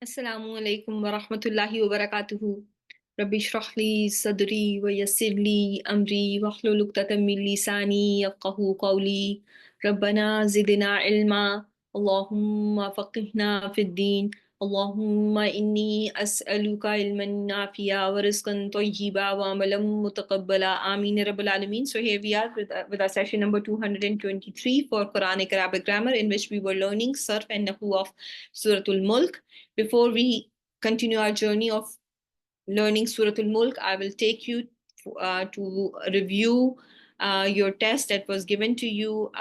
Assalamu alaikum wa rahmatullahi wa barakatuhu. Rabbi shrah li sadri wa yassir li amri wa hlul uqdatan min lisani yafqahu qawli. Rabbana zidna ilma. Allahumma faqihna fid din. Allahumma inni as'aluka ilman nafi'a wa rizqan tayyiba wa amalan mutaqabbala. Ameen ya Rabbil Alameen. So here we are with our session number 223 for Quranic Arabic Grammar, in which we were learning Sarf and Nahu of Surah Al-Mulk. Before we continue our journey of learning Surah Al-Mulk, I will take you to review your test that was given to you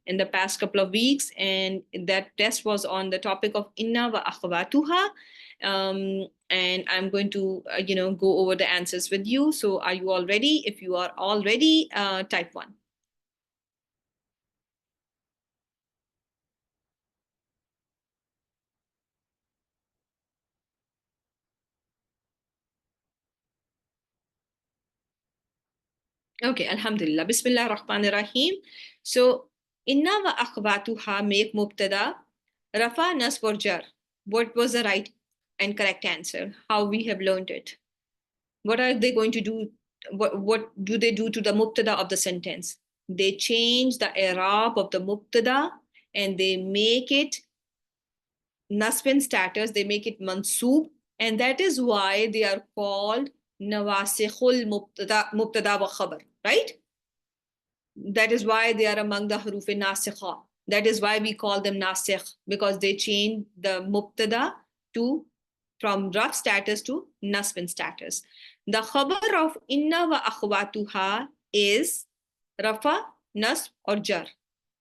in the past couple of weeks. And that test was on the topic of Inna wa akhwatuha. And I'm going to, go over the answers with you. So are you all ready? If you are all ready, type 1. Okay, Alhamdulillah. Bismillah ar-Rahman ar-Rahim. So, Inna wa akhwatuha make mubtada, rafa nasb or jar. What was the right and correct answer? How we have learned it? What are they going to do? What do they do to the mubtada of the sentence? They change the i'rab of the mubtada and they make it nasb status, they make it mansoob, and that is why they are called nawasikhul mubtada wa khabar, right? That is why they are among the huruf nasikha. That is why we call them nasikh, because they change the mubtada from raf status to nasb status. The khabar of inna wa akhwatuha is rafa, nasb or jar.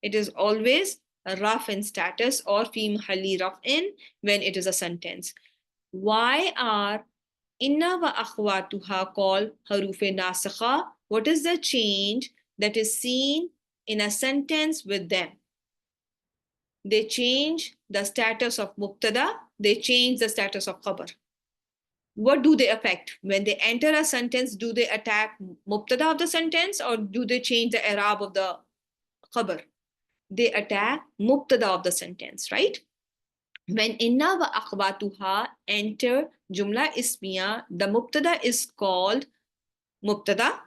It is always raf in status or fi mahalli raf'in when it is a sentence. Why are inna wa akhwatuha called huruf nasikha? What is the change that is seen in a sentence with them? They change the status of mubtada, they change the status of khabar. What do they affect? When they enter a sentence, do they attack mubtada of the sentence or do they change the i'rab of the khabar? They attack mubtada of the sentence, right? When inna wa akhwatuha enter jumla ismiya, the mubtada is called mubtada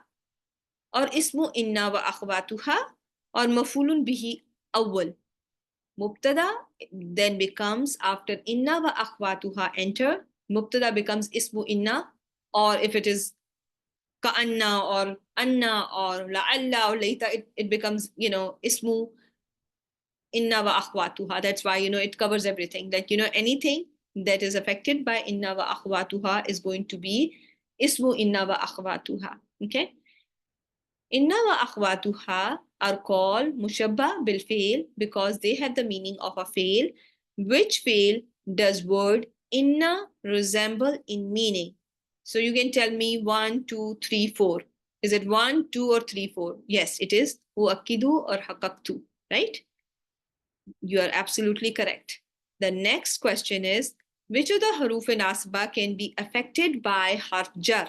or ismu inna wa akhwatuha or mafulun bihi awwal. Mubtada then becomes, after inna wa akhwatuha enter, mubtada becomes ismu inna, or if it is ka'anna or anna or la'alla or later, it becomes, ismu inna wa akhwatuha. That's why, it covers everything. That, anything that is affected by inna wa akhwatuha is going to be ismu inna wa akhwatuha. Okay? Inna wa akhwatuha are called mushabba bil fail because they have the meaning of a fail. Which fail does word inna resemble in meaning? So you can tell me 1, 2, 3, 4. Is it 1, 2, or 3, 4? Yes, it is huakidu or hakaktu, right? You are absolutely correct. The next question is, which of the haruf nasba can be affected by harf jar?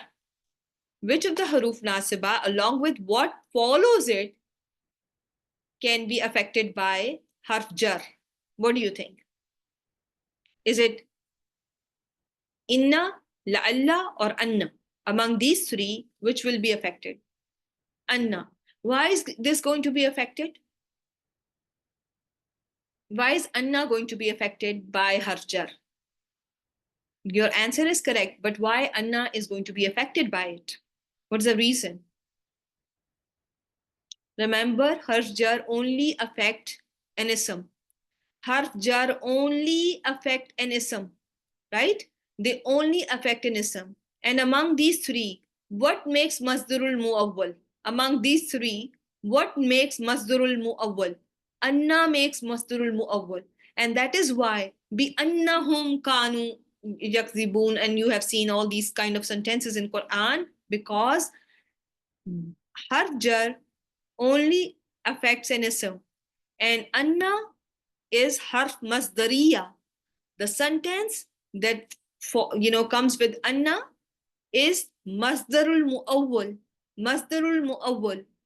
Which of the haruf nasiba, along with what follows it, can be affected by harf jar? What do you think? Is it inna, la'alla, or anna? Among these three, which will be affected? Anna. Why is this going to be affected? Why is anna going to be affected by harf jar? Your answer is correct, but why anna is going to be affected by it? What's the reason? Remember, harf jar only affect an ism. Harf jar only affect an ism, right? They only affect an ism. And among these three, what makes masdarul muawwal? Among these three, what makes masdarul muawwal? Anna makes masdarul muawwal. And that is why bi annahum kanu yakzibun, and you have seen all these kind of sentences in Quran, because harf jar only affects an ism, and anna is harf masdariya. The sentence that comes with anna is masdarul muawwal,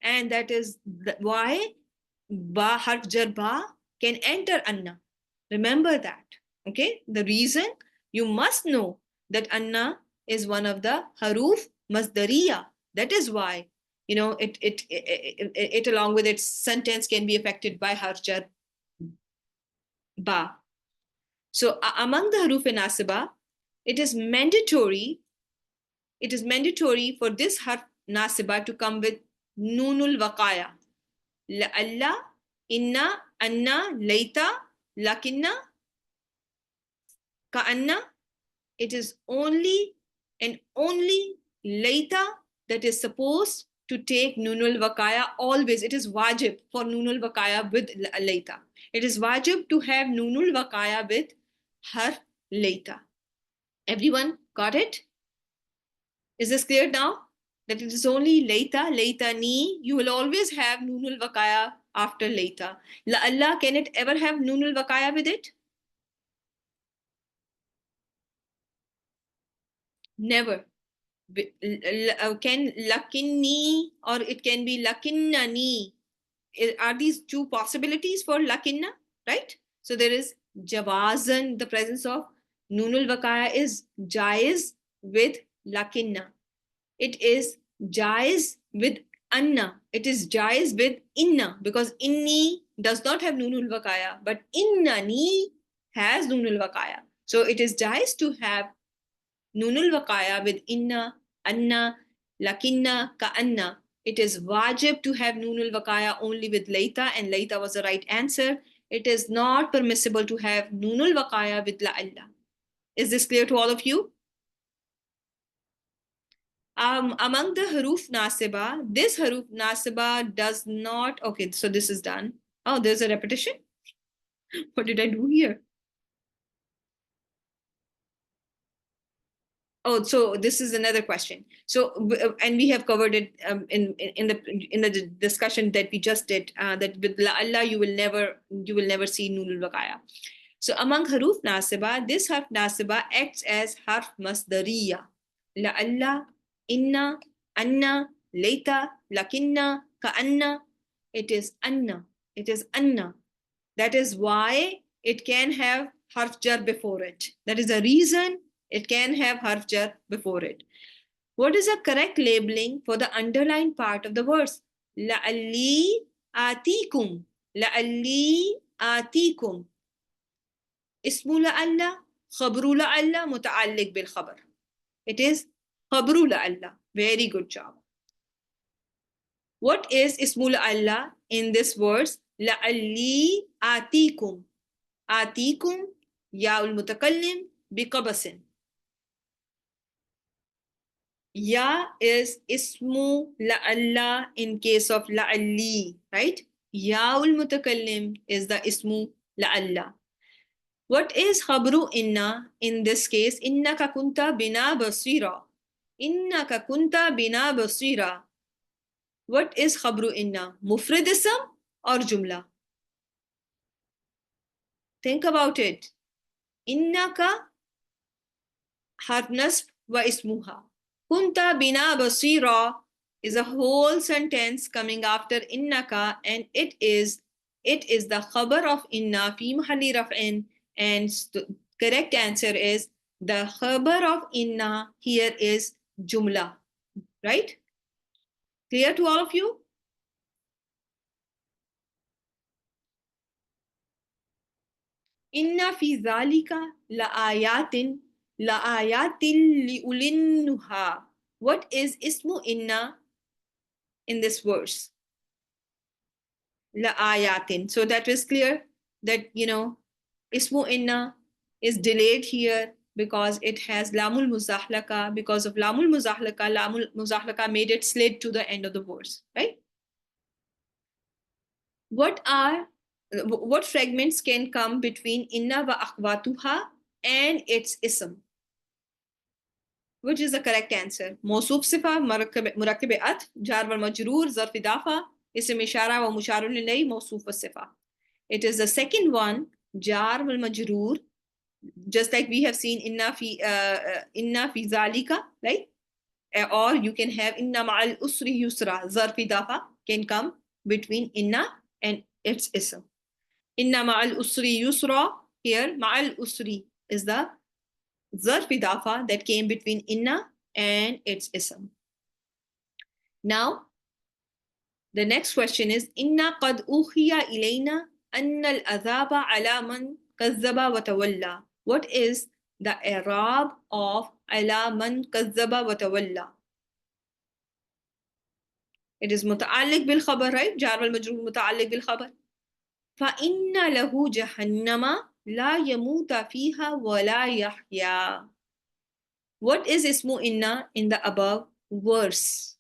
and that is why harf jar ba can enter anna. Remember that. Okay, the reason You must know that anna is one of the haruf masdariya. That is why, it along with its sentence can be affected by harf jar ba. So among the haruf nasiba, it is mandatory for this harf nasiba to come with nunul waqaya. La'alla, inna, anna, layta, lakinna, ka'anna. It is only and only layta that is supposed to take nunul waqaya always. It is wajib for nunul waqaya with layta. It is wajib to have nunul waqaya with harf layta. Everyone got it? Is this clear now? That it is only layta, laytani. You will always have nunul waqaya after layta. La'alla, can it ever have nunul waqaya with it? Never. Can lakinni, or it can be lakinnani. Are these two possibilities for lakinna, right? So there is jawazan, the presence of nunul waqaya is jaiz with lakinna. It is jaiz with anna. It is jaiz with inna, because inni does not have nunul waqaya, but innani has nunul waqaya. So it is jaiz to have nunul waqaya with inna, anna, lakinna, ka'anna. It is wajib to have nunul waqaya only with layta, and layta was the right answer. It is not permissible to have nunul waqaya with la'alla. Is this clear to all of you? Among the haruf nasiba, this haruf nasiba does not. Okay, so this is done. Oh, there's a repetition. What did I do here? Oh, so this is another question. So, and we have covered it in the discussion that we just did. That with la'alla you will never see nunul waqaya. So among haruf nasiba, this harf nasiba acts as harf masdariya. La'alla, inna, anna, layta, lakinna, ka'anna. It is anna. It is anna. That is why it can have harf jar before it. That is the reason it can have harf jar before it. What is the correct labeling for the underlined part of the verse? La'alli atikum. La'alli atikum. اسم لعل خبر لعل متعلق بالخبر. It is خبر لعل. Very good job. What is اسم لعل in this verse? لعلي آتيكم. آتيكم ياء المتكلم بقبس. Ya is ismu la'alla in case of la'alli, right? Ya'ul mutakallim is the ismu la'alla. What is khabru inna in this case? Innaka kunta bina basira. Innaka kunta bina basira. What is khabru inna? Mufrad ism or jumla? Think about it. Innaka harf nasb wa ismuha. Kunta bina basira is a whole sentence coming after innaka, and it is the khabar of inna fi mahalli raf'in. And the correct answer is the khabar of inna here is jumla, right? Clear to all of you? Inna fi zalika la'ayatin li'ulinnuha. What is ismu inna in this verse? La'ayatin. So that is clear that, ismu inna is delayed here because it has lamul muzahlaka. Because of lamul muzahlaka made it slid to the end of the verse, right? What fragments can come between inna wa akhwatuha and its ism? Which is the correct answer? Mawsuf sifa, murakkab atf, jar wal majroor, zarf idafa, ism ishara wa musharun ilayhi, mawsuf wa sifa. It is the second one, jar wal majroor, just like we have seen inna fi zalika, right? Or you can have inna ma'al usri yusra, zarf idafa can come between inna and its ism. Inna ma'al usri yusra, here ma'al usri is the zarf idafa that came between inna and its ism. Now, the next question is inna qad ukhiya ilayna anna al-adhaba ala man kazzaba wa tawalla. What is the i'rab of ala man kazzaba wa tawalla? It is muta'alliq bil khabar, right? Jar wal majrur muta'alliq bil khabar. فَإِنَّ لَهُ جَهَنَّمَ لَا يَمُوتَ فِيهَا وَلَا يَحْيَا. What is ismu inna in the above verse?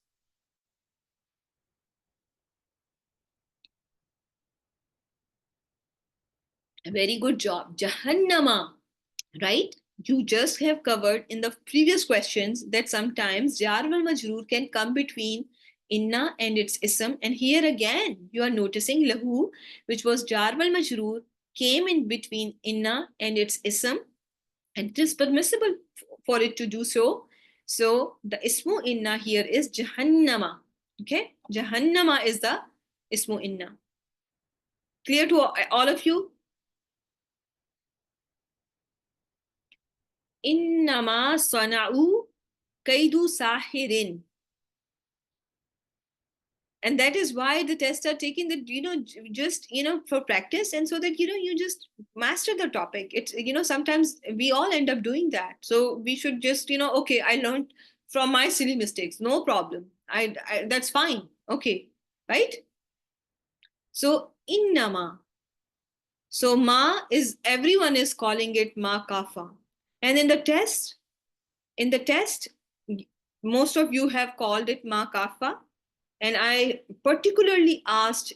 A very good job. Jahannama, right? You just have covered in the previous questions that sometimes jar wal majroor can come between inna and its ism. And here again, you are noticing lahu, which was jar wal majroor, came in between inna and its ism. And it is permissible for it to do so. So the ismu inna here is jahannama. Okay, jahannama is the ismu inna. Clear to all of you? Innama sana'u kaidu sahirin. And that is why the tests are taken, that just for practice, and so that you just master the topic. It's sometimes we all end up doing that, so we should just okay, I learned from my silly mistakes, no problem. I that's fine, okay, right? So innama, so ma is, everyone is calling it ma kafa, and in the test most of you have called it ma kafa. And I particularly asked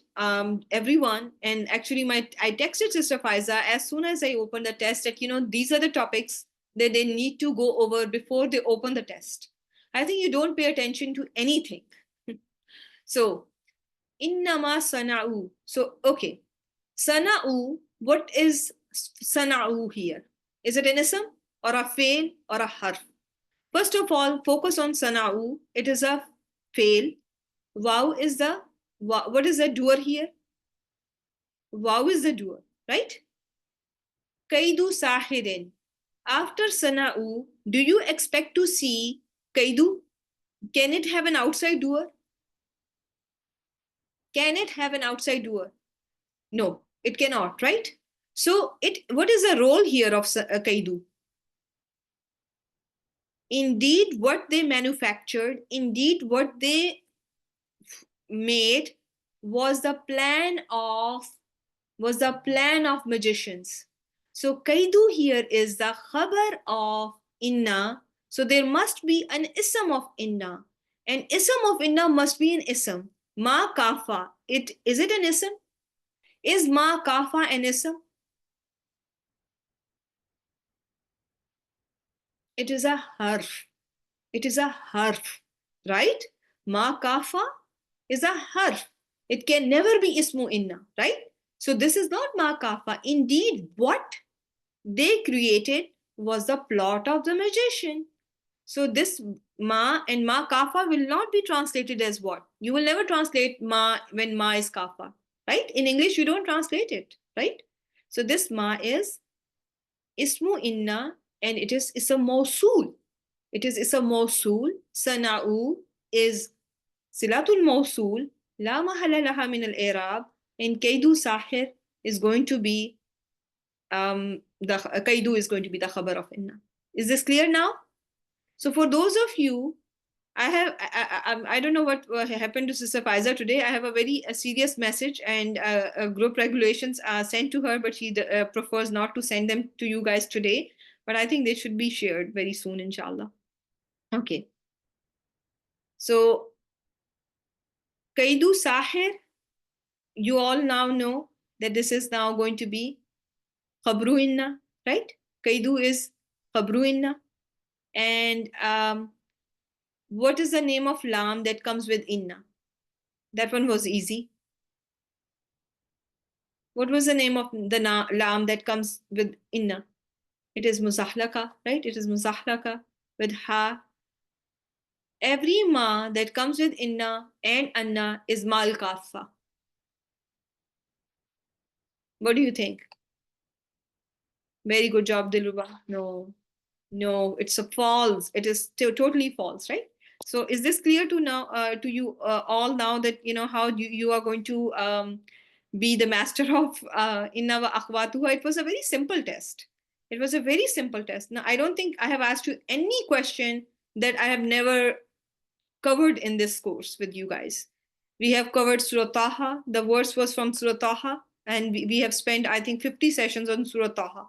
everyone, and actually I texted Sister Faiza as soon as I opened the test that these are the topics that they need to go over before they open the test. I think you don't pay attention to anything. So innama sana'u. So okay, sana'u, what is sana'u here? Is it an ism or a fail or a harf? First of all, focus on sana'u. It is a fail. Wow is the, what is the doer here? Wow is the doer, right? Kaidu sahirin. After sana'u, do you expect to see kaidu? Can it have an outside doer? Can it have an outside doer? No, it cannot, right? So what is the role here of kaidu? Indeed, what they manufactured, indeed, what they made was the plan of magicians. So kaidu here is the khabar of inna. So there must be an ism of inna. And ism of inna must be an ism. Ma kafa. Is it an ism? Is ma kafa an ism? It is a harf. It is a harf, right? Ma kafa is a harf. It can never be ismu inna, right? So this is not ma kafa. Indeed, what they created was the plot of the magician. So this ma and ma kafa will not be translated as what? You will never translate ma when ma is kafa, right? In English, you don't translate it, right? So this ma is ismu inna, and it is a mawsul. It is a mawsul. Sana'u is silatul mawsul. La mahala laha min al-i'rab. And kaidu sahir is going to be the kaidu is going to be the khabar of inna. Is this clear now? So for those of you, I don't know what happened to Sister Faiza today. I have a very serious message and group regulations are sent to her, but she prefers not to send them to you guys today. But I think they should be shared very soon, inshallah. Okay. So kaidu sahir, you all now know that this is now going to be khabru inna, right? Kaidu is khabru inna. And what is the name of lam that comes with inna? That one was easy. What was the name of the lam that comes with inna? It is muzahlaka, right? It is muzahlaka with ha. Every ma that comes with inna and anna is mal kafa. What do you think? Very good job, Diluba. No. No, it's a false. It is totally false, right? So is this clear to now to you all now that you know how you are going to be the master of inna wa akhwatuha? It was a very simple test. It was a very simple test. Now I don't think I have asked you any question that I have never covered in this course with you guys. We have covered Surah Taha. The verse was from Surah Taha, and we have spent, I think, 50 sessions on Surah Taha.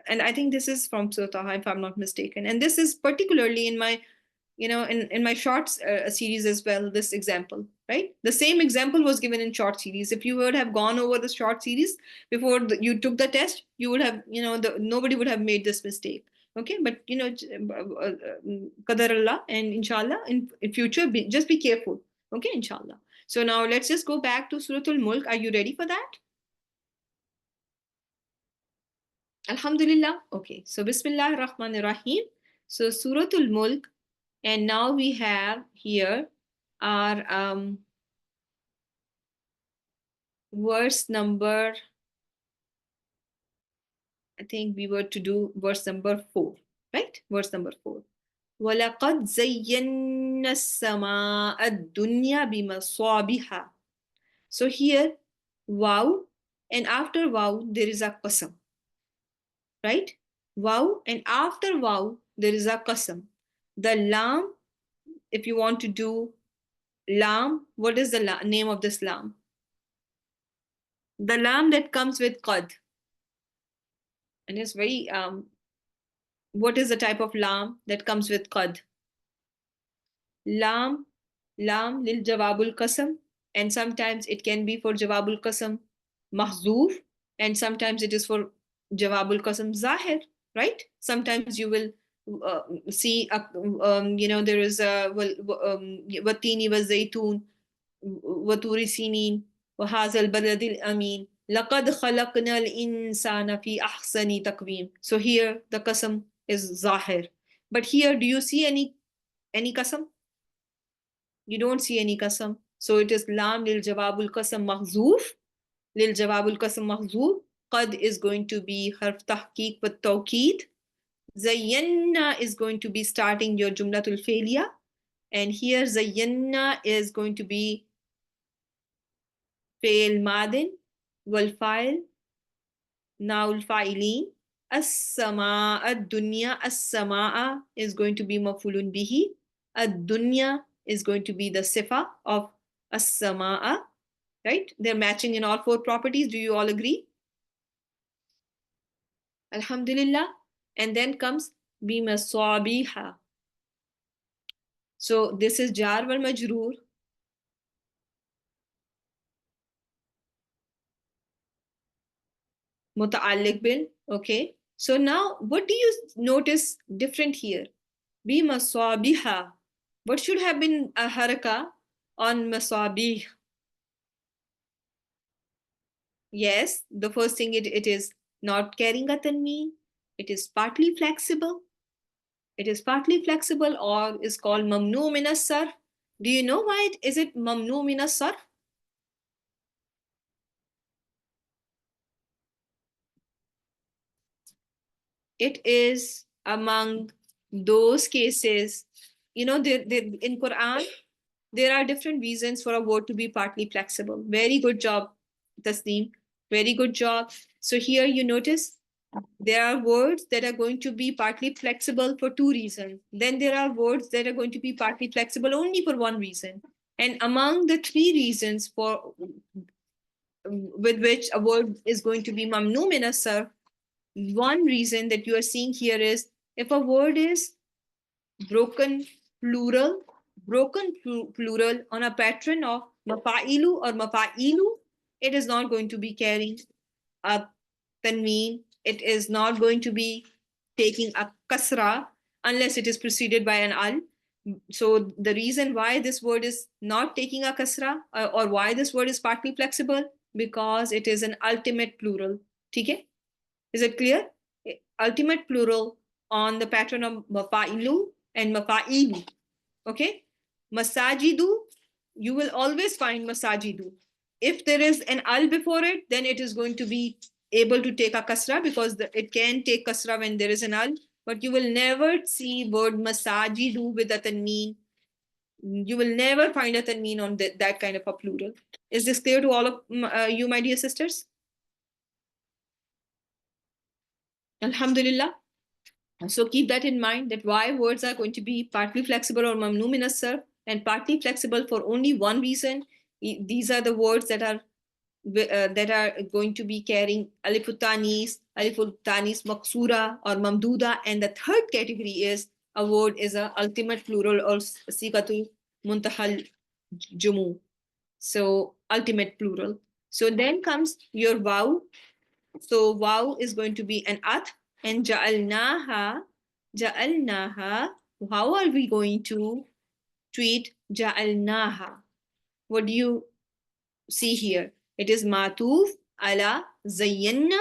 And I think this is from Surah Taha, if I'm not mistaken. And this is particularly in my, in my shorts series as well, this example, right? The same example was given in short series. If you would have gone over the short series before you took the test, you would have, nobody would have made this mistake. Okay, but qadar Allah, and inshallah in future just be careful. Okay, inshallah. So now let's just go back to Surah Al-Mulk. Are you ready for that? Alhamdulillah. Okay, so Bismillah ar-Rahman ar-Rahim. So Surah Al-Mulk, and now we have here our verse number, I think we were to do verse number 4, right? Verse number 4. وَلَقَدْ زَيَّنَّا السَّمَاءَ الدُّنْيَا بِمَصَابِحَ. So here, wow, and after wow, there is a qasam, right? Wow, and after wow, there is a qasam. The lam, if you want to do lam, what is the name of this lam? The lam that comes with qad. And it's very, what is the type of lam that comes with qad? Lam lil jawabul qasam, and sometimes it can be for jawabul qasam mahzoof, and sometimes it is for jawabul qasam zahir, right? Sometimes you will see, there is a watini wa zaytun wa turi sinin wa hazal baladil amin laqad khalaqna al insana fi ahsani taqweem. So here the qasam is zahir, but here do you see any qasam? You don't see any qasam. So it is lam lil jawabul qasam mahzoof. Lil jawabul qasam mahzoof. Qad is going to be harf tahqiq with tawqeed. Zayyanna is going to be starting your jumlatul failure. And here Zayyanna is going to be fail madin wal fa'il naul fa'ilin. As-samaa ad-dunya. As-samaa is going to be mafulun bihi. Ad-dunya is going to be the sifa of as-samaa, right? They're matching in all 4 properties. Do you all agree? Alhamdulillah. And then comes bimasabiha. So this is jar wal majroor. Muta'alliq bil. Okay. So now what do you notice different here? Bimasabiha. What should have been a haraka on masabih? Yes, the first thing it is not carrying a tanween. It is partly flexible. It is partly flexible, or is called mamnu min as-sarf. Do you know why is it mamnu min as-sarf? It is among those cases, in Quran, there are different reasons for a word to be partly flexible. Very good job, Tasneem. Very good job. So here you notice there are words that are going to be partly flexible for 2 reasons. Then there are words that are going to be partly flexible only for 1 reason. And among the 3 reasons for with which a word is going to be mamnu min as-sarf, one reason that you are seeing here is if a word is broken plural on a pattern of mafa'ilu or mafa'ilu, it is not going to be carrying a tanween. It is not going to be taking a kasra unless it is preceded by an al. So the reason why this word is not taking a kasra or why this word is partly flexible, because it is an ultimate plural. Okay? Is it clear? Ultimate plural on the pattern of mafa'ilu and mafa'ilu. Okay? Masajidu, you will always find masajidu. If there is an al before it, then it is going to be able to take a kasra because it can take kasra when there is an al. but you will never see word masajidu with a tanween. You will never find a tanween on that kind of a plural. Is this clear to all of you, my dear sisters? Alhamdulillah. So keep that in mind, that why words are going to be partly flexible or mamnu min as-sarf and partly flexible for only one reason. These are the words that are going to be carrying alifutanis maksura or mamduda, and the third category is a word is a ultimate plural or sigatul muntahal jumu. So ultimate plural. So then comes your waw. So waw is going to be an at, and ja'alnaha. How are we going to treat ja'alnaha? What do you see here? It is matuf ala zayyanna.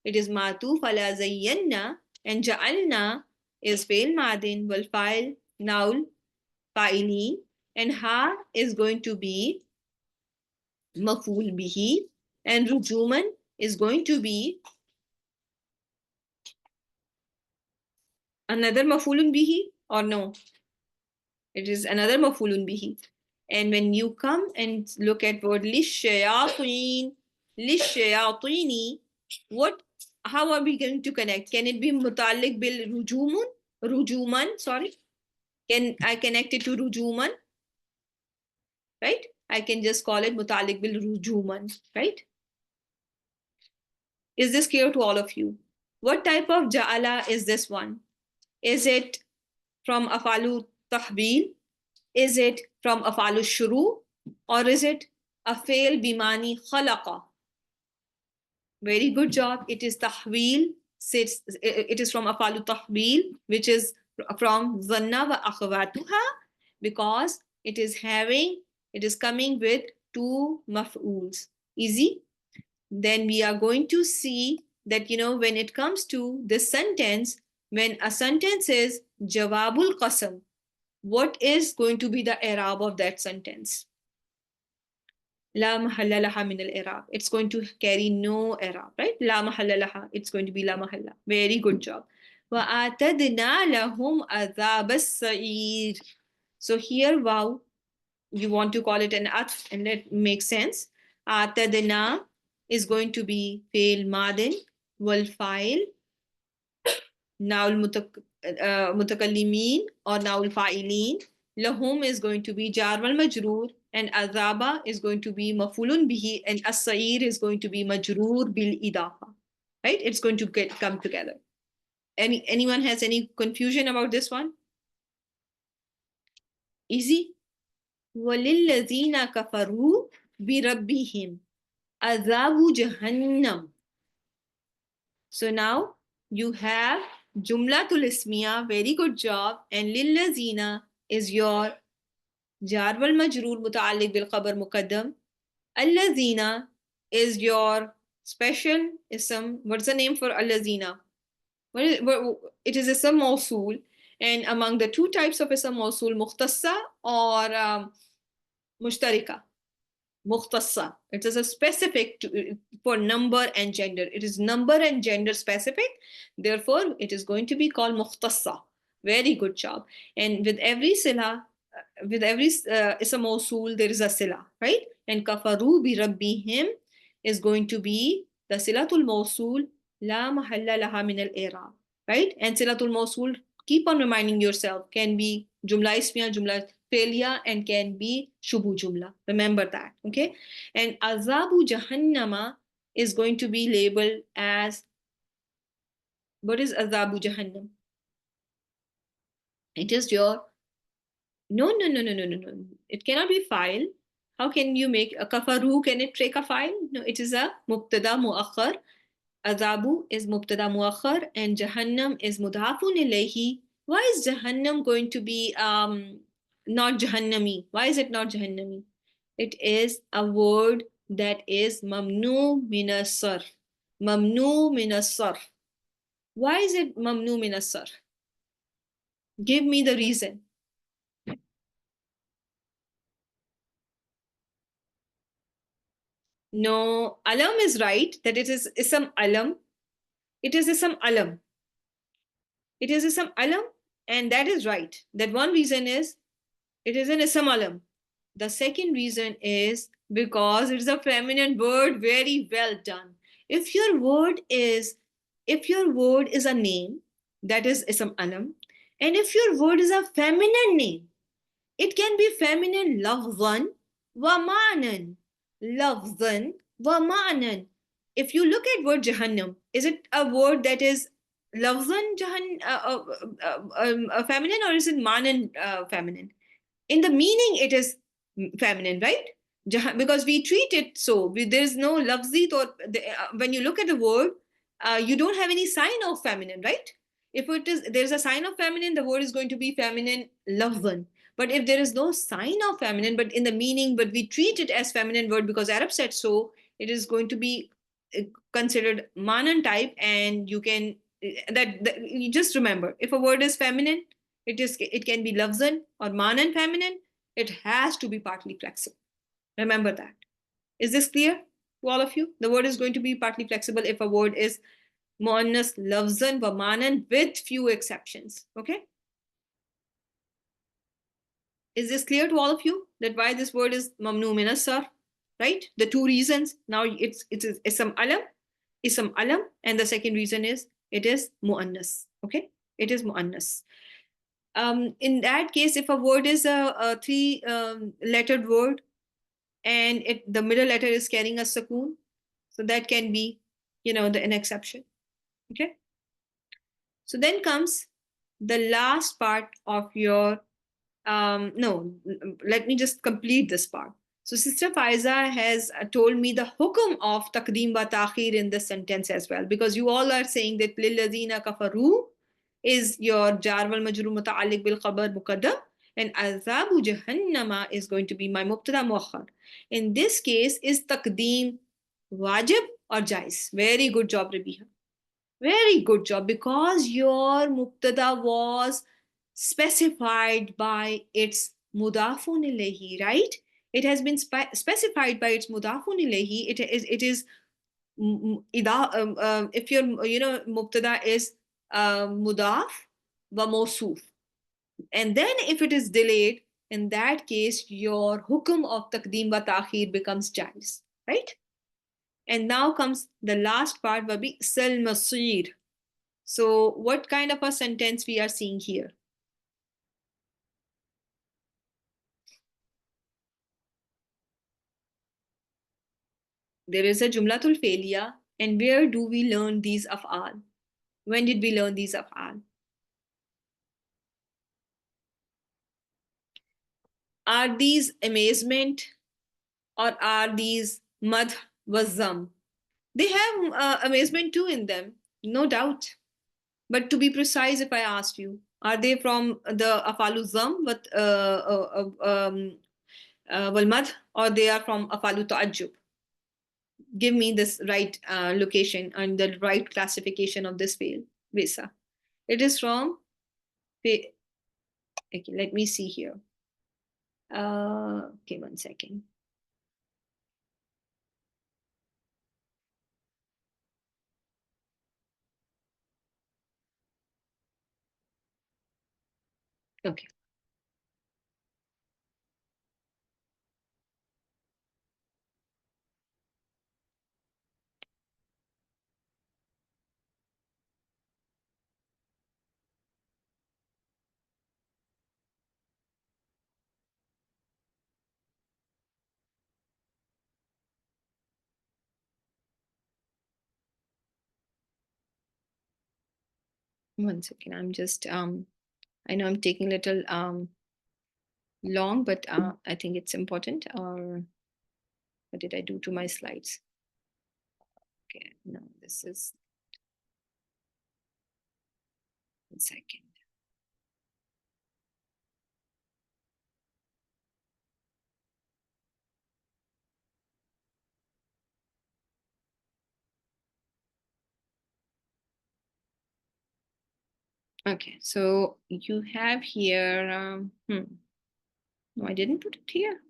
It is matuf ala zayyanna, and ja'alna is fail madin wal fa'il naul fa'ilin, and ha is going to be maful bihi, and rujuman is going to be another mafulun bihi, or no? It is another mafulun bihi. And when you come and look at word lishayatin, what? How are we going to connect? Can it be mutalik bil rujuman? Sorry, can I connect it to rujuman? Right? I can just call it mutalik bil rujuman. Right? Is this clear to all of you? What type of ja'ala is this one? Is it from afalu tahbil? Is it from afalu shuru? Or is it a fail bimani khalaqa? Very good job. It is tahwil. It is from afalu tahbil, which is from zanna wa akhawatuha, because it is coming with two maf'uls. Easy. Then we are going to see that, when it comes to this sentence, when a sentence is jawabul qasam, what is going to be the i'rab of that sentence? La mahalla laha min al-i'rab. It's going to carry no i'rab, right? La mahalla laha. It's going to be la mahalla. Very good job. Wa atadna lahum adhab as-sa'ir. So here, wow, you want to call it an atf, and that makes sense. Atadna is going to be fail madin wal fa'il naul mutakallimin or naul fa'ilin. Lahum is going to be jar wal majroor, and azaba is going to be mafulun bihi, and as-sa'ir is going to be majroor bil idafa. Right? It's going to come together. Anyone has any confusion about this one? Easy. وَلِلَّذِينَ كَفَرُوا بِرَبِّهِمْ عَذَابُ جَهَنَّمَ. So now you have Jumlatul Ismiya, very good job, and Lillazina is your Jar wal Majroor muta'alliq bil khabar muqaddam. Allazina is your special ism. What's the name for Allazina? It is ism mawsool, and among the two types of ism mawsool, mukhtassa or mushtarika. Mukhtassa. It is a specific for number and gender. It is number and gender specific. Therefore, it is going to be called mukhtassa. Very good job. And with every sila, with every ism mawsool, there is a sila, right? And kafaru bi rabbihim is going to be the silatul mawsool la mahalla laha min al-i'rab, right? And silatul mawsool, keep on reminding yourself, can be jumla ismiya, jumla failure, and can be shubu jumla. Remember that, okay? And azabu jahannama is going to be labeled as, what is azabu jahannam? It is your, no. It cannot be file. How can you make a kafaru? Can it take a file? No, it is a mubtada muakhar. Azabu is mubtada muakhar, and jahannam is mudhafun ilayhi. Why is jahannam going to be not jahannami? Why is it not jahannami? It is a word that is mamnu min as-sarf. Mamnu min as-sarf. Why is it mamnu min as-sarf? Give me the reason. No, alam is right, that it is ism alam. It is ism alam. It is ism alam, and that is right. That one reason is it is an ism alam. The second reason is because it is a feminine word. Very well done. If your word is a name, that is ism alam, and if your word is a feminine name, it can be feminine lafzan wa ma'nan. Lafzan wa ma'nan. If you look at word Jahannam, is it a word that is lafzan feminine, or is it ma'nan feminine? In the meaning, it is feminine, right? Because we treat it so. There's no lafzi, or when you look at the word, you don't have any sign of feminine, right? If there's a sign of feminine, the word is going to be feminine lafzan. But if there is no sign of feminine, but in the meaning, but we treat it as feminine word because Arab said so, it is going to be considered manan type, and you can that you just remember, if a word is feminine, it can be lafzan or manan feminine. It has to be partly flexible. Remember that. Is this clear to all of you? The word is going to be partly flexible if a word is muannas lafzan wa manan, with few exceptions. Okay. Is this clear to all of you that why this word is mamnu min as-sarf, right? The two reasons. Now it's ism alam, and the second reason is it is muannas. Okay, it is muannas. In that case, if a word is a three lettered word, and the middle letter is carrying a sukoon, so that can be, an exception. Okay. So then comes the last part of your no, let me just complete this part. So Sister Faiza has told me the hukum of taqdeem wa ta'khir in this sentence as well, because you all are saying that lillazina kafaru is your jar wal majrur muta'alliq bil khabar muqaddam, and azabu jahannama is going to be my mubtada muakhar. In this case, is taqdeem wajib or jais? Very good job, Rabiha. Very good job, because your mubtada was specified by its mudafun ilayhi, right? It has been specified by its mudafun ilayhi. It is if your mubtada is mudaf wa mawsuf, and then if it is delayed, in that case your hukum of taqdeem wa ta'khir becomes jais, right? And now comes the last part, wabi sal masir. So what kind of a sentence we are seeing here? There is a jumlatul failure, and where do we learn these af'al? When did we learn these af'al? Are these amazement, or are these madh wazam? They have amazement too in them, no doubt. But to be precise, if I asked you, are they from the afalu zam wal madh, or they are from afalu ta'ajjub? Give me this right location and the right classification of this fail visa. It is from okay, let me see here. Okay, 1 second. Okay. One second. I'm just I know I'm taking a little long, but I think it's important. Or what did I do to my slides? Okay, no, this is 1 second. Okay, so you have here no, I didn't put it here.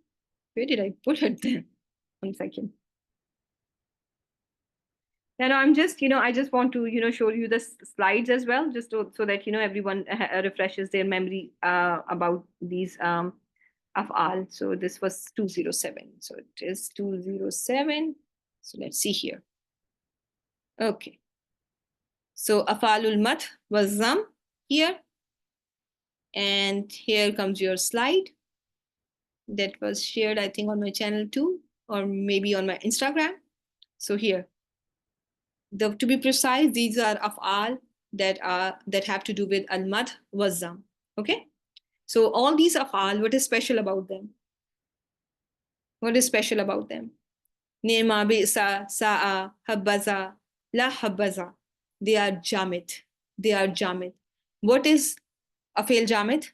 Where did I put it then? 1 second. And I'm just, I just want to, show you the slides as well, just so that, everyone refreshes their memory about these af'al. So this was 207. So it is 207. So let's see here. Okay. So af'alul mat was zam here. And here comes your slide that was shared, I think, on my channel too, or maybe on my Instagram. So here, to be precise, these are af'al that have to do with al-madh wa zam. Okay. So all these af'al, what is special about them? What is special about them? Ni'ma, bi'sa, sa'a, habbaza, la habbaza. They are jamid. They are jamid. What is a fail jamid?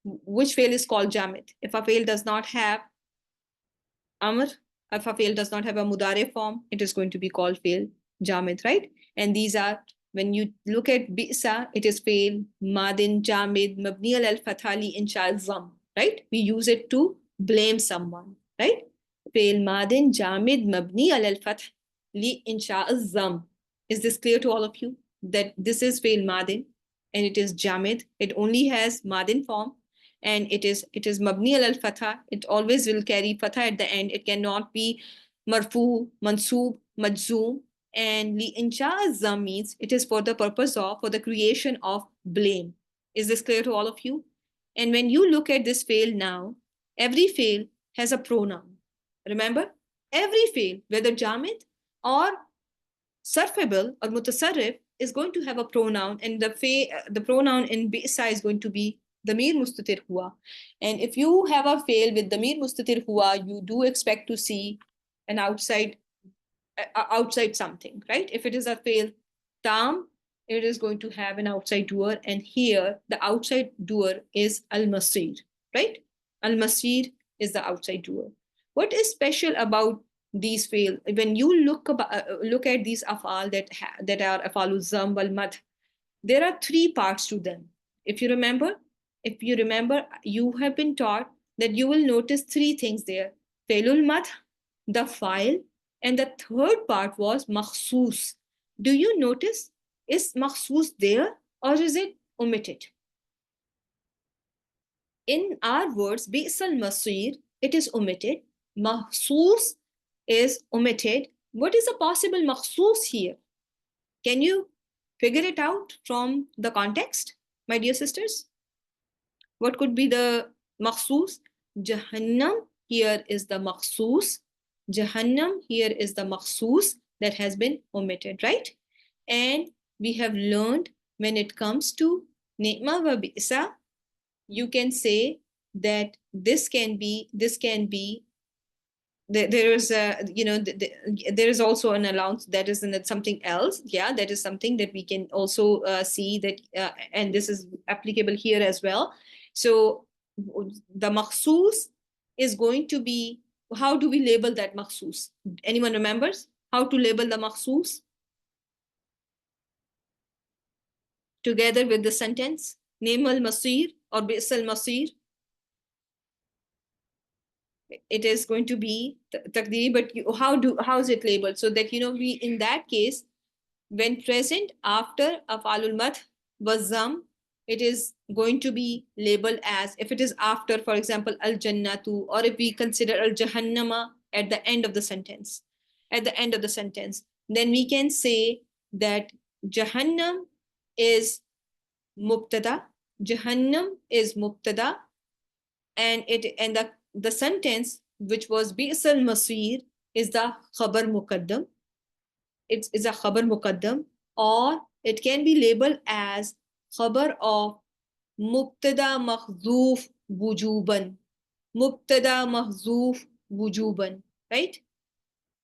Which fail is called jamid? If a fail does not have amr, if a fail does not have a mudare form, it is going to be called fail jamid, right? And these are, when you look at bi'sa, it is fail madin jamid mabni al fathali insha zam, right? We use it to blame someone, right? Fail madin jamid mabni al fath li insha zam. Is this clear to all of you that this is fail madin and it is jamid? It only has madin form, and it is mabni al fatha. It always will carry fatha at the end. It cannot be marfu, mansub, majzoom. And li insha zam means it is for the purpose of, for the creation of blame. Is this clear to all of you? And when you look at this fail now, every fail has a pronoun. Remember, every fail, whether jamid or sarfable or mutasarrif, is going to have a pronoun, and the pronoun in bi'sa is going to be damir mustatir hua. And if you have a fail with damir mustatir hua, you do expect to see an outside something, right? If it is a fail tam, it is going to have an outside doer, and here the outside doer is al-masir, right? Al-masir is the outside doer. What is special about these fail? When you look at these afal that are afalul zam wal mad, there are three parts to them. If you remember, you have been taught that you will notice three things there: failul mad, the file, and the third part was makhsus. Do you notice, is makhsus there or is it omitted? In our words, bi'sal masir, it is omitted. Makhsus is omitted. What is a possible makhsus here? Can you figure it out from the context, my dear sisters? What could be the makhsus? Jahannam here is the makhsus. Jahannam here is the makhsus that has been omitted, right? And we have learned when it comes to ni'ma wa bi'sa, you can say that this can be there is a, there is also an allowance that is in something else. Yeah, that is something that we can also see that, and this is applicable here as well. So the makhsus is going to be, how do we label that makhsus? Anyone remembers how to label the makhsus? Together with the sentence, name al-masir or bis al-masir. It is going to be taqdeer, but how is it labeled? So that, we, in that case, when present after afalul mad was zam, it is going to be labeled as, if it is after, for example, al jannatu, or if we consider al jahannama at the end of the sentence, then we can say that jahannam is mubtada, and the sentence which was bi'sal masir is the khabar muqaddam. It's a khabar muqaddam, or it can be labeled as khabar of mubtada mahzoof wujuban. Mubtada mahzoof wujuban, right?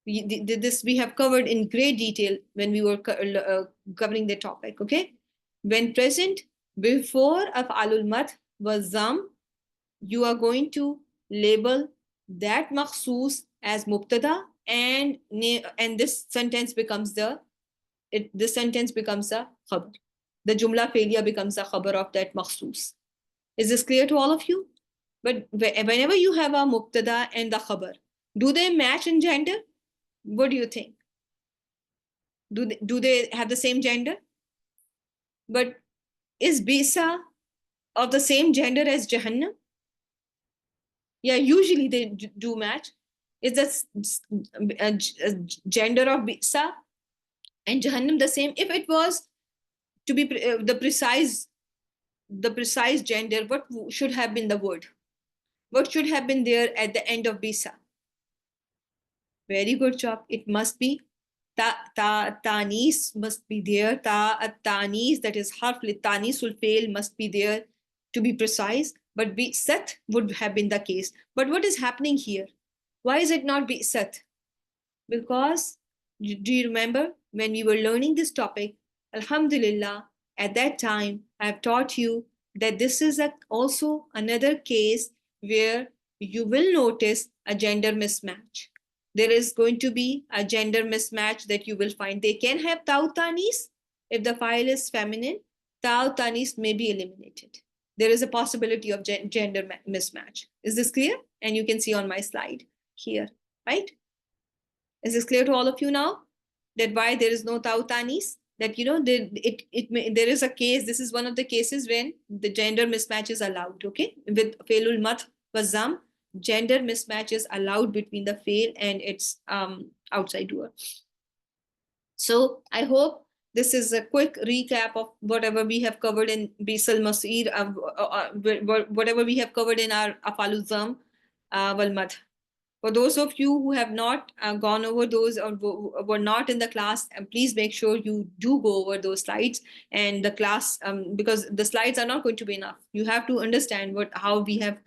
This we have covered in great detail when we were covering the topic, okay? When present before af'alul mad was zam, you are going to label that makhsus as mubtada, and this sentence becomes the khabar. The jumla failure becomes the khabar of that makhsus. Is this clear to all of you? But whenever you have a mubtada and the khabar, do they match in gender? What do you think? Do they have the same gender? But is Bisa of the same gender as Jahannam? Yeah, usually they do match. Is the gender of Bisa and Jahannam the same? If it was to be the precise gender, what should have been the word? What should have been there at the end of Bisa? Very good job. It must be tanis must be there. Tanis, that is harf tanis will fail, must be there to be precise. But be sat would have been the case. But what is happening here? Why is it not be sat? Because do you remember when we were learning this topic? Alhamdulillah, at that time I have taught you that this is also another case where you will notice a gender mismatch. There is going to be a gender mismatch that you will find. They can have tautanis. If the file is feminine, tautanis may be eliminated. There is a possibility of gender mismatch. Is this clear? And you can see on my slide here, right? Is this clear to all of you now? That why there is no tautanis? That there is a case. This is one of the cases when the gender mismatch is allowed. Okay, with failul mat wazam, gender mismatch is allowed between the fail and its outside doer. So I hope this is a quick recap of whatever we have covered in Bisal Masir, whatever we have covered in our Afaluzam wal Mad. For those of you who have not gone over those or were not in the class, please make sure you do go over those slides and the class, because the slides are not going to be enough. You have to understand how we have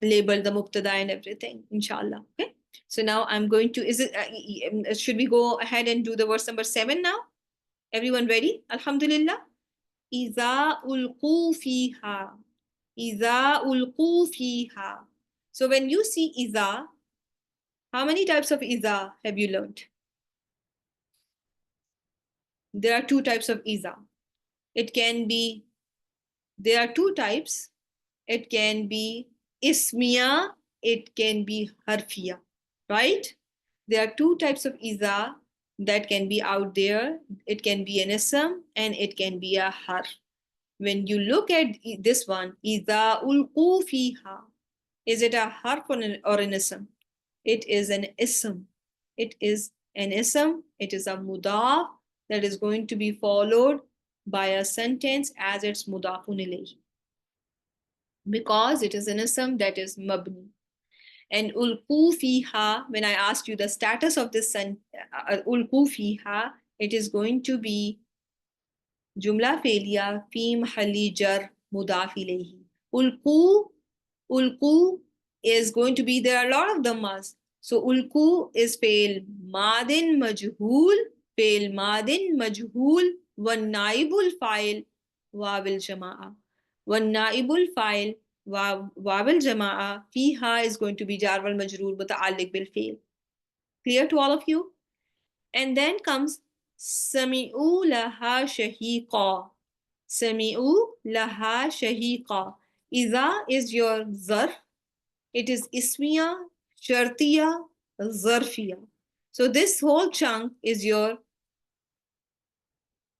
labeled the mubtada and everything, inshallah. Okay. So now I'm going to, should we go ahead and do the verse number 7 now? Everyone ready? Alhamdulillah. إِذَا أُلْقُوا فِيهَا إِذَا أُلْقُوا فِيهَا. So when you see iza, how many types of iza have you learned? There are 2 types of iza. There are 2 types. It can be ismiya, it can be harfiya, right? There are 2 types of iza that can be out there. It can be an ism and it can be a harf. When you look at this one, iza ulqu fiha, is it a harf or an ism? It is an ism. It is an ism. It is a mudaf that is going to be followed by a sentence as its mudafun ilayhi. Because it is an ism that is mabni. And ulqu fiha, when I asked you the status of this ulqu fiha, it is going to be jumla felia fi mahalli jar mudaf ilayhi. Ulqu is going to be, there are a lot of dhammas. So ulqu is fail madin majhul, wan naibul fa'il wawil jama'a. Wan naibul fa'il wawil jama'a fiha is going to be jar wal majroor muta'alliq bil fail. Clear to all of you? And then comes sami'u laha shahiqa. Sami'u laha shahiqa. Iza is your zarf. It is ismiya, shartiya, zarfiya. So this whole chunk is your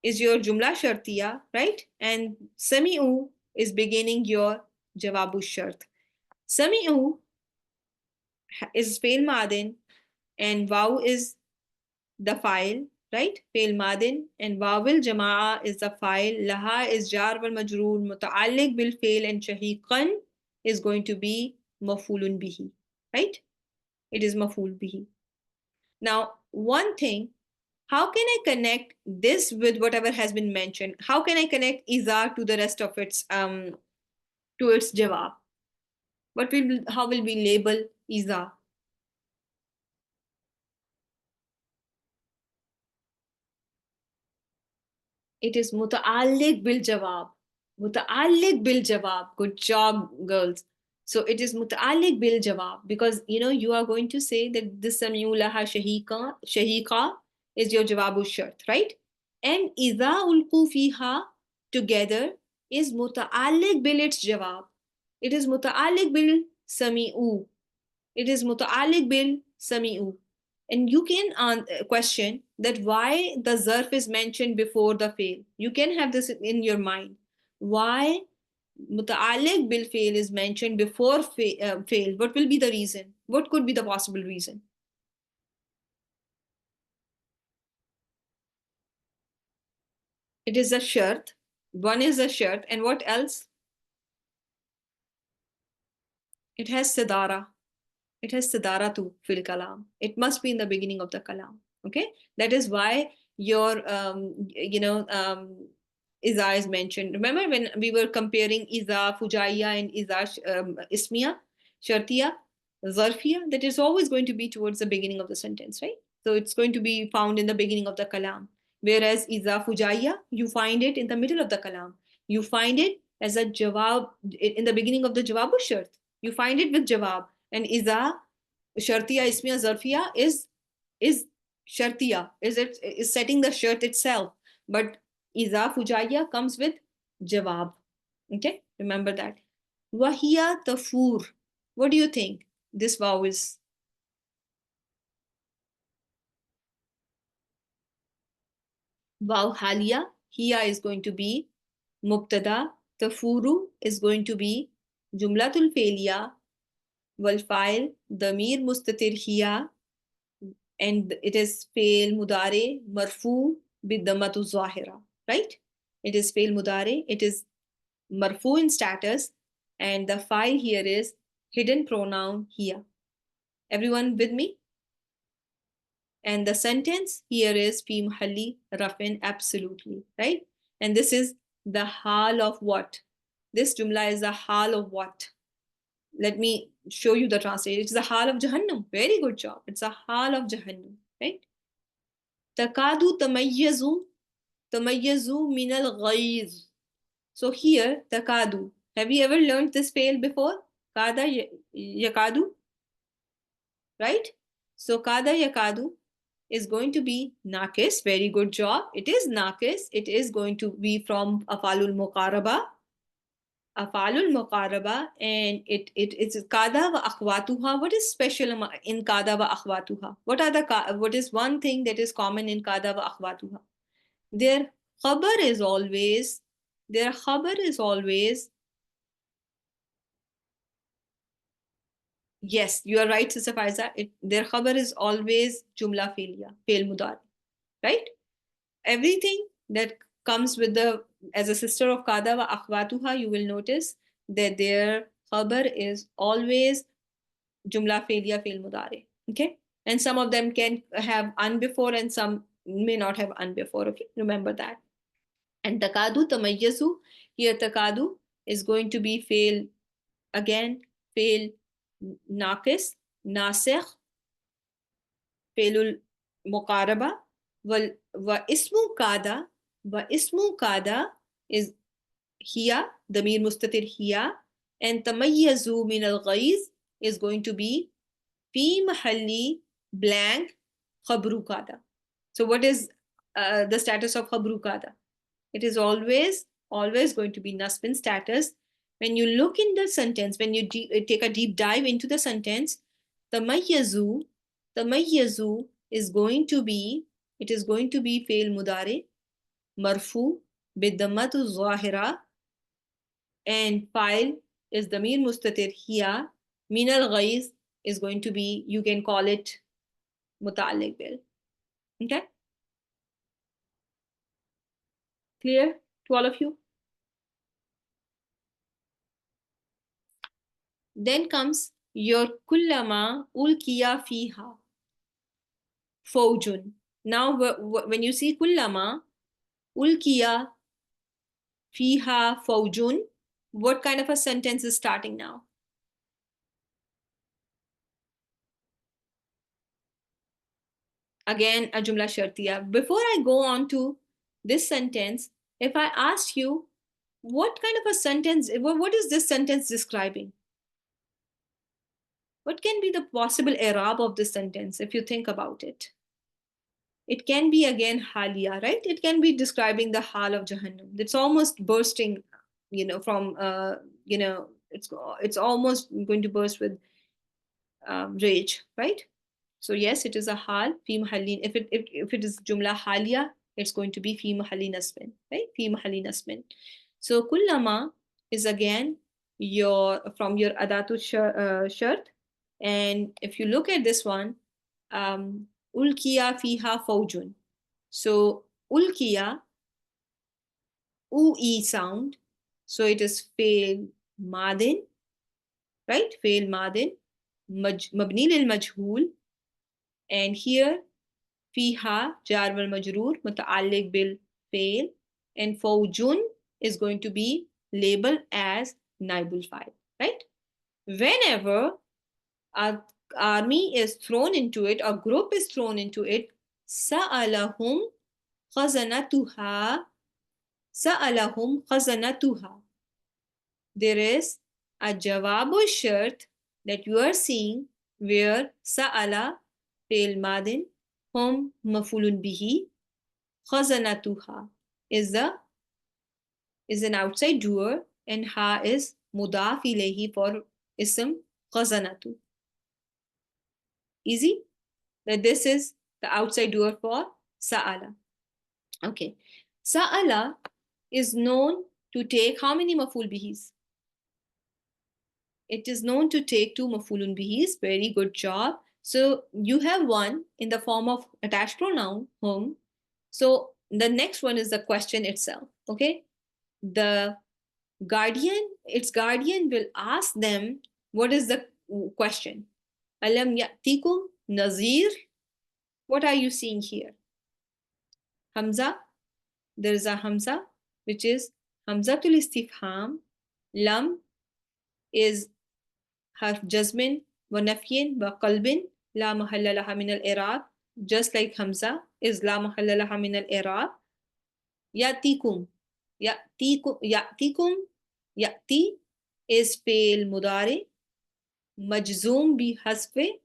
jumla shartiya, right? And sami'u is beginning your jawabu shart. Sami'u is fail madin and waw is the file, right? Fail madin and wawil jama'a is the file. Laha is jar wal majroor, muta'alliq bil fail, and shahiqan is going to be mafulun bihi, right? It is maful bihi. Now, one thing, how can I connect this with whatever has been mentioned? How can I connect iza to the rest of its to its jawab? How will we label iza? It is muta'alliq bil jawab. Muta'alliq bil jawab. Good job, girls. So it is muta'alliq bil jawab because you are going to say that this sami'u laha shahiqa is your jawabu shart, right? And idha ulqu fiha together is muta'alliq bil its jawab. It is muta'alliq bil sami'u. It is muta'alliq bil sami'u. And you can question that why the zarf is mentioned before the fail. You can have this in your mind. Why muta'alliq bil fail is mentioned before fail? What will be the reason? What could be the possible reason? It is a shart. One is a shart. And what else? It has sidara. It has sidaratu fil kalam. It must be in the beginning of the kalam. Okay, that is why your iza is mentioned. Remember when we were comparing iza fujaiya and iza ismiya, shartiya, zarfiya, that is always going to be towards the beginning of the sentence, right? So it's going to be found in the beginning of the kalam. Whereas iza fujaiya, you find it in the middle of the kalam. You find it as a jawab in the beginning of the jawabu shart. You find it with jawab. And iza shartiya ismiya zarfiya is shartiya, is setting the shart itself. But iza fujaiya comes with jawab. Okay, remember that. Wahiya tafur. What do you think this vow is? Vaw haliya. Hiya is going to be mubtada. Tafuru is going to be jumlatul failiya. Wal fa'il damir mustatir hiya, and it is fail mudare marfu bidammatu zahira, right? It is fail mudare. It is marfu in status, and the file here is hidden pronoun here. Everyone with me? And the sentence here is fi muhalli rafin, absolutely, right? And this is the hal of what? This jumla is the hal of what? Let me show you the translation. It's the hal of Jahannam. Very good job. It's a hal of Jahannam, right? Takadu tamayyazu min al-ghayz. So here, takadu. Have you ever learned this fail before? Kada yakadu, right? So kada yakadu is going to be nakis. Very good job. It is nakis. It is going to be from afalul muqaraba. Afalul muqaraba, and it's kada wa akhwatuha. What is special in kada wa akhwatuha? What is one thing that is common in kada wa akhwatuha? Their khabar is always yes, you are right, Sister Faiza. Their khabar is always jumla failure, fail mudari, right? Everything that comes with the as a sister of kada wa akhwatuha, you will notice that their khabar is always jumla failure, fail mudari. Okay, and some of them can have un before, and some may not have un before. Okay, remember that. And takadu tamayyazu, here takadu is going to be fail again, fail naqis, nasikh, failul muqaraba, wa ismu kada is here, damir mustatir here, and tamayyazu min al-ghayz is going to be fi mahalli blank khabru kada. So what is the status of khabru kada? It is always going to be nasb status. When you look in the sentence, when you take a deep dive into the sentence, tamayyazu is going to be, it is going to be fail mudare marfu bidammatu zahira, and file is damir mustatir here. Min al ghayz is going to be, you can call it muta'alliq bil. Okay, clear to all of you? Then comes your kullama ulkiya fiha fawjun. Now when you see kullama ulkiya fiha fawjun, what kind of a sentence is starting now? Again, a jumla shartiya. Before I go on to this sentence, if I ask you, what kind of a sentence, what is this sentence describing? What can be the possible i'rab of this sentence if you think about it? It can be again haliya, right? It can be describing the hal of Jahannam. It's almost bursting, from, it's almost going to burst with rage, right? So yes, it is a hal fi mahalli. If it is jumla halia, it's going to be fi mahalli nasbin, right? Fi mahalli nasbin. So kullama is again from your adatu shart, and if you look at this one, ulkiya fiha fawjun. So ulkiya, ue sound. So it is fail madin, right? Fail madin, mabni lil majhul, and here fiha jar wal majroor mutaalliq bil fail, and fawjun is going to be labeled as naibul fa'il, right? Whenever an army is thrown into it, a group is thrown into it, sa'alahum khazanatuha, sa'alahum khazanatuha. There is a jawabu shart that you are seeing where sa'ala fail madin, hum mafulun bihi, khazanatuha is an outside doer, and ha is mudaf ilayhi for ism khazanatu. Easy? That this is the outside doer for sa'ala. Okay. Sa'ala is known to take how many maful bihis? It is known to take 2 mafulun bihis. Very good job. So you have one in the form of attached pronoun, whom. So the next one is the question itself. Okay. The its guardian will ask them, what is the question? Alam ya'tikum nazir? What are you seeing here? Hamza. There is a Hamza, which is Hamzatul Istifham. Lam is harf jazmin wa nafyin wa qalbin la mahalla laha min al-i'rab. Just like Hamza is la mahalla laha min al-i'rab. Ya'tikum. Ya'tikum. Ya'ti is fail mudari. Majzoom bi hasfe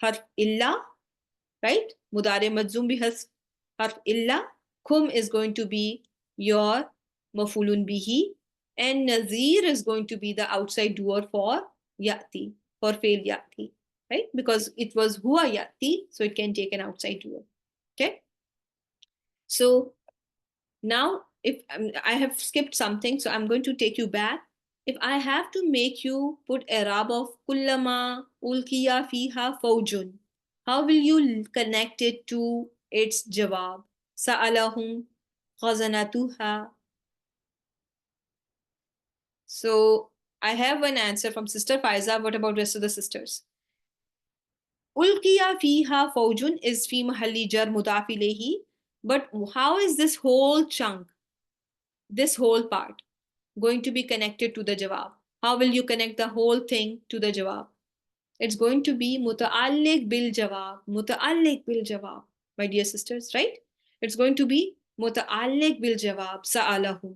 harf illa. Right? Mudari majzoom bi hasf harf illa. Kum is going to be your mafulun bihi, and nazir is going to be the outside doer for ya'ti, for fail ya'ti, right? Because it was huwa ya'ti, so it can take an outside doer. Okay. So now if I have skipped something, so I'm going to take you back. If I have to make you put i'rab of kullama ulkiya fiha fawjun, how will you connect it to its jawab? Sa'alahum khazanatuha. So I have one answer from Sister Faiza. What about rest of the sisters? Ulkiya fiha fawjun is fi mahalli jar mudaf ilayhi. But how is this whole chunk, this whole part, going to be connected to the jawab? How will you connect the whole thing to the jawab? It's going to be muta'alliq bil jawab. Muta'alliq bil jawab, my dear sisters, right? It's going to be muta'alliq bil jawab, sa'alahum.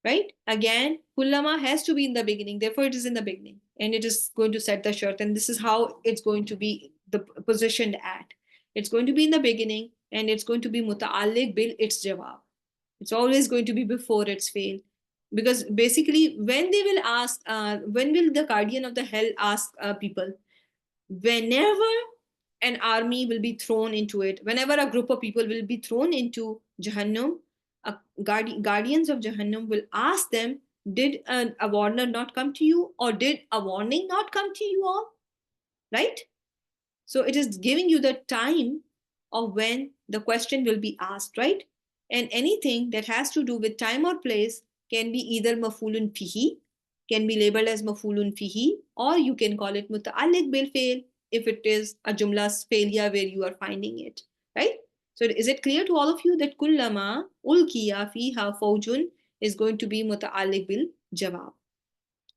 Right? Again, kullama has to be in the beginning. Therefore, it is in the beginning. And it is going to set the shart. And this is how it's going to be positioned at. It's going to be in the beginning. And it's going to be muta'alliq bil its jawab. It's always going to be before its fail. Because basically, when they will ask, when will the guardian of the hell ask people? Whenever an army will be thrown into it, whenever a group of people will be thrown into Jahannam, guardians of Jahannam will ask them, did a warner not come to you, or did a warning not come to you all? Right? So it is giving you the time of when the question will be asked, right? And anything that has to do with time or place can be either mafulun fihi, can be labeled as mafulun fihi, or you can call it muta'alliq bil fail if it is a jumla's failure where you are finding it, right? So is it clear to all of you that kullama ulkiya fiha fawjun is going to be muta'alliq bil jawab?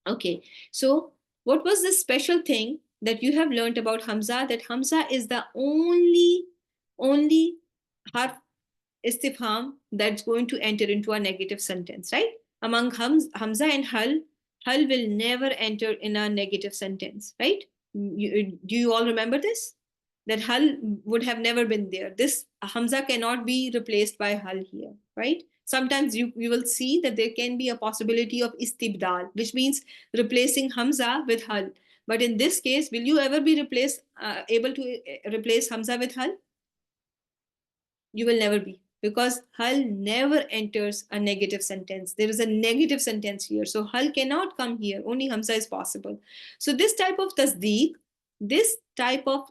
Okay, so what was this special thing that you have learned about Hamza? That Hamza is the only harf istifham that's going to enter into a negative sentence, right? Among Hamza and Hal will never enter in a negative sentence, right? Do you all remember this? That Hal would have never been there. This Hamza cannot be replaced by Hal here, right? Sometimes you will see that there can be a possibility of istibdal, which means replacing Hamza with Hal. But in this case, will you ever be able to replace Hamza with Hal? You will never be, because Hal never enters a negative sentence. There is a negative sentence here. So Hal cannot come here. Only Hamza is possible. So this type of tasdeeq is tasdeeq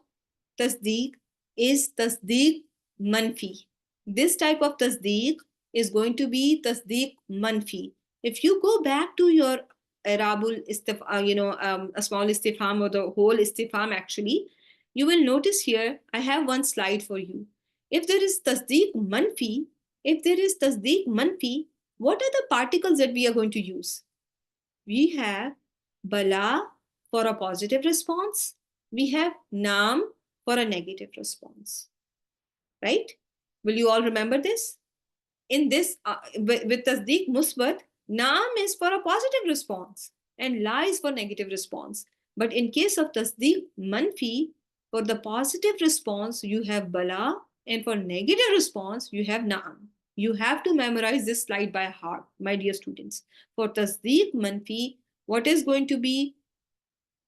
manfi. This type of tasdeeq is going to be tasdeeq manfi. If you go back to your Arabul a small istifham or the whole istifham actually, you will notice here, I have one slide for you. If there is tasdeeq manfi, what are the particles that we are going to use? We have bala for a positive response. We have naam for a negative response. Right? Will you all remember this? In this, with tasdeeq musbat, naam is for a positive response and la is for negative response. But in case of tasdeeq manfi, for the positive response, you have bala, and for negative response, you have naam. You have to memorize this slide by heart, my dear students. For tasdeeq manfi, what is going to be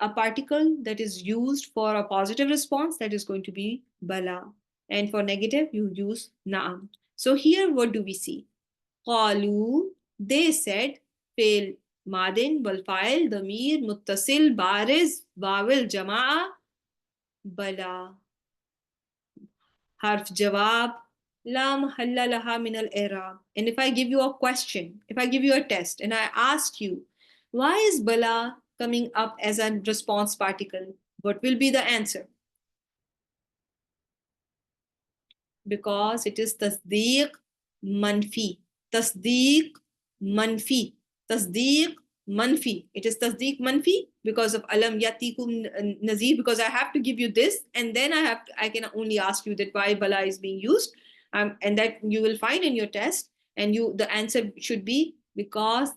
a particle that is used for a positive response? That is going to be bala. And for negative, you use naam. So here, what do we see? Qalu, they said, fail madin, balfail, damir, muttasil, bariz, vawil, jama'a, bala. Harf jawab, la mahalla laha min al-i'rab. And if I give you a question, if I give you a test and I ask you, why is bala coming up as a response particle? What will be the answer? Because it is tasdeeq manfi. Tasdeeq manfi. Tasdeeq manfi. It is tasdeeq manfi because of alam yatikum nazir, because I have to give you this, and then I can only ask you that why bala is being used, and that you will find in your test, and the answer should be because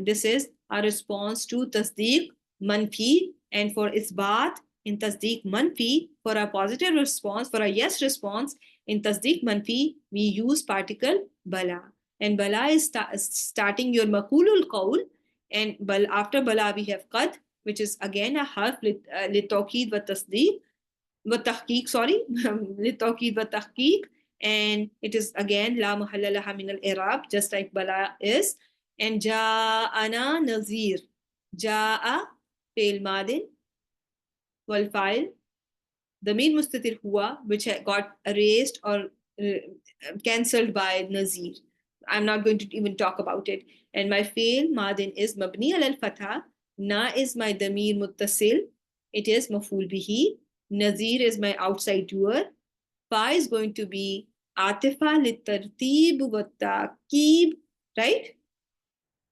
this is a response to tasdeeq manfi, and for isbat in tasdeeq manfi, for a positive response, for a yes response, in tasdeeq manfi, we use particle bala. And bala is starting your makulul qawl. And after bala, we have qad, which is again a harf litawqeed wa tasdeeq, wa tahqiq, sorry, litawqeed wa tahqiq. And it is again la muhalla laha min al-i'rab, just like bala is. And ja'ana nazir. Ja'a, fail madin, wal fa'il, Damir mustatir hua, which got erased or cancelled by Nazir. I'm not going to even talk about it. And my fail madin is mabni al fatha. Na is my damir muttasil. It is maful bihi. Nazir is my outside doer. Fa is going to be atifa litartib wa taqib. Right?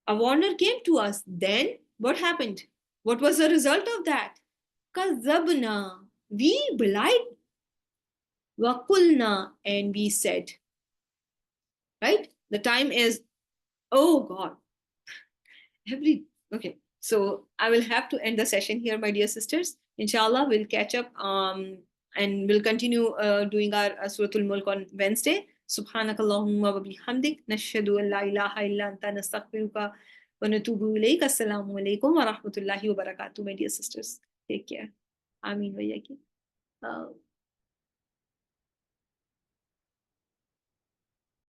A warner came to us. Then what happened? What was the result of that? Kazabna. We belied. Wakulna, and we said. Right? The time is, oh God. Okay. So I will have to end the session here, my dear sisters. Inshallah, we'll catch up and we'll continue doing our Surah Al-Mulk on Wednesday. Subhanakallahumma wa bihamdik. Nashhadu an la ilaha illa anta nastaghfiruka wa natubu ilayk. Assalamu alaikum wa rahmatullahi wa barakatuh, my dear sisters. Take care. Ameen wa yaki.